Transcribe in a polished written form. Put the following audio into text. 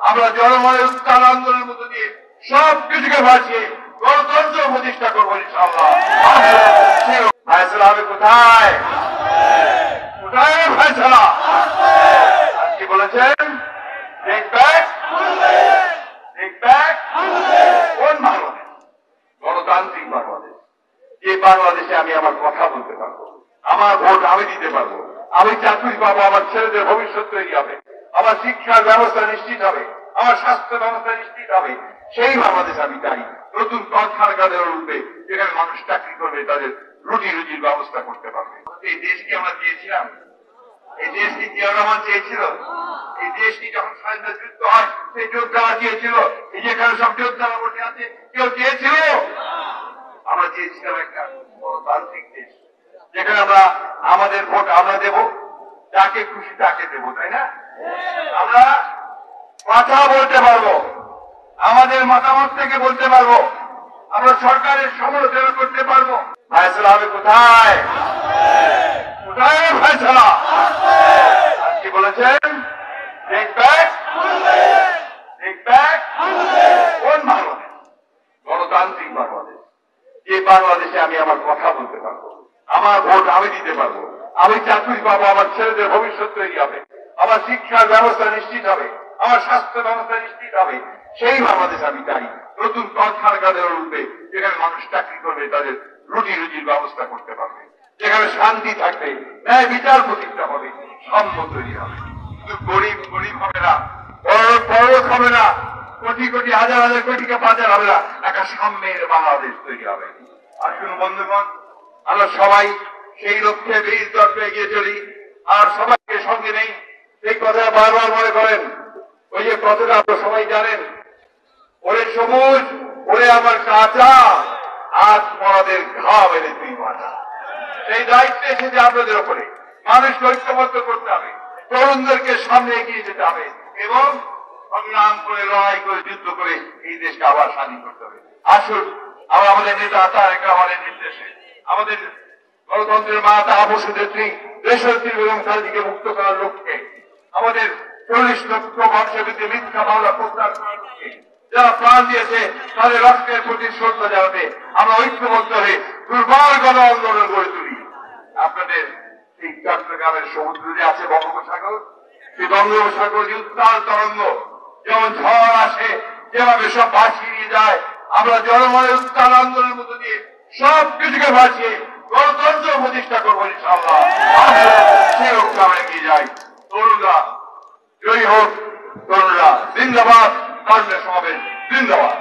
আমরা জনগণের উত্থান আন্দোলনের মধ্য দিয়ে সবকিছুকে বাঁচিয়ে গণতন্ত্র প্রতিষ্ঠা করবো ইনশাআল্লাহ। ফয়সালা হবে কোথায়? কোথায় ফয়সালা? কি বলেছেন? Take back, take back. কোন বাংলাদেশ? গণতান্ত্রিক বাংলাদেশ, যে বাংলাদেশে আমি আমার কথা বলতে পারবো, আমার ভোট আমি দিতে পারবো, আমি চাকরি পাবো, আমার ছেলেদের ভবিষ্যৎ তৈরি হবে, আমার শিক্ষার ব্যবস্থা নিশ্চিত হবে, আমার স্বাস্থ্য ব্যবস্থা নিশ্চিত হবে। সেই বাংলাদেশ আমি চাই। নতুন কলকারখানা উঠবে, যেখানে মানুষ চাকরি করবে, তাদের রুটি রুজির ব্যবস্থা করতে পারবে। এই দেশকে আমরা চেয়েছিলাম, এই দেশকে জিয়া রহমান চেয়েছিল, এই দেশটি যখন স্বাধীনতা যুদ্ধ হয় সেই যোদ্ধারা চেয়েছিল, এই যেখানে সব যোদ্ধারা বসে আছে কেউ চেয়েছিল? আমরা চেয়েছিলাম একটা গণতান্ত্রিক দেশ, যেখানে আমরা আমাদের ভোট আমরা দেব, যাকে খুশি তাকে দেব, তাই না? আমরা কথা বলতে পারবো, আমাদের মতামত থেকে বলতে পারবো, আমরা সরকারের সমালোচনা করতে পারবো। ফয়সালা হবে কোথায়? কোথায় ফয়সালা? কি বলেছেন? Take back, take back. কোন বাংলাদেশ? গণতান্ত্রিক বাংলাদেশ, যে বাংলাদেশে আমি আমার কথা বলতে পারবো, আমার ভোট আমি দিতে পারবো, আমি চাকরি পাবো, আমার ছেলেদের ভবিষ্যৎ তৈরি হবে, আমার শিক্ষার ব্যবস্থা নিশ্চিত হবে, আমার স্বাস্থ্য ব্যবস্থা নিশ্চিত হবে। সেই বাংলাদেশ আমি চাই। নতুন কলকারখানা উঠবে, যেখানে মানুষ চাকরি করবে, তাদের রুটি রুজির ব্যবস্থা করতে পারবে, যেখানে শান্তি থাকবে, ন্যায় বিচার প্রতিষ্ঠা হবে, সাম্য তৈরি হবে। শুধু গরিব গরিব হবে না, বড় হবে না, কোটি কোটি হাজার হাজার কোটিকে বাজার হবে না, একটা সাম্যের বাংলাদেশ তৈরি হবে। আসুন বন্ধুগণ, আমরা সবাই সেই লক্ষ্যে বীর তর্কে এগিয়ে চলি, আর সবাইকে সঙ্গে নেই। এই কথা বারবার মনে করেন, ওই যে কথাটা আপনারা সবাই জানেন, ওরে সবুজ, ওরে আমার কাঁচা, আজ মরাদের ঘা মেরে তুই বাঁচা। সেই দায়িত্ব এসেছে আপনাদের ওপরে। মানুষকে ঐক্যবদ্ধ করতে হবে, তরুণদেরকে সামনে এগিয়ে যেতে হবে এবং সংগ্রাম করে, লড়াই করে, যুদ্ধ করে এই দেশকে আবার স্বাধীন করতে হবে। আসুন আমরা আমাদের নেতা তারেক রহমানের নির্দেশে, আমাদের গণতন্ত্রের মাতা আবশ্যনেত্রী দেশনেত্রী বেগম খালেদাকে মুক্ত করার লক্ষ্যে, আমাদের 40 লক্ষ মানুষের বিরুদ্ধে মিথ্যা মামলা প্রত্যাহার করার লক্ষ্যে যারা প্রাণ দিয়েছে তাদের রক্তের প্রতি শ্রদ্ধা জানাতে আমরা ঐক্যবদ্ধ হয়ে দুর্বার গণ আন্দোলন গড়ে তুলি। আপনাদের এই চট্টগ্রামের সমুদ্র যে আছে বঙ্গোপসাগর, সেই বঙ্গোপসাগর যে উত্তাল তরঙ্গ যেমন ঝড় আসে, যেভাবে সব ভাসিয়ে নিয়ে যায়, আমরা জনগণের উত্তাল আন্দোলনের মধ্য দিয়ে সবকিছুকে ভাসিয়ে গণতন্ত্র প্রতিষ্ঠা করবো ইনশাআল্লাহ। সেই লক্ষ্যে আমরা এগিয়ে যাই। তরুণরা জয়ী হোক, তরুণরা জিন্দাবাদ, কর্মে সমাবেশ জিন্দাবাদ।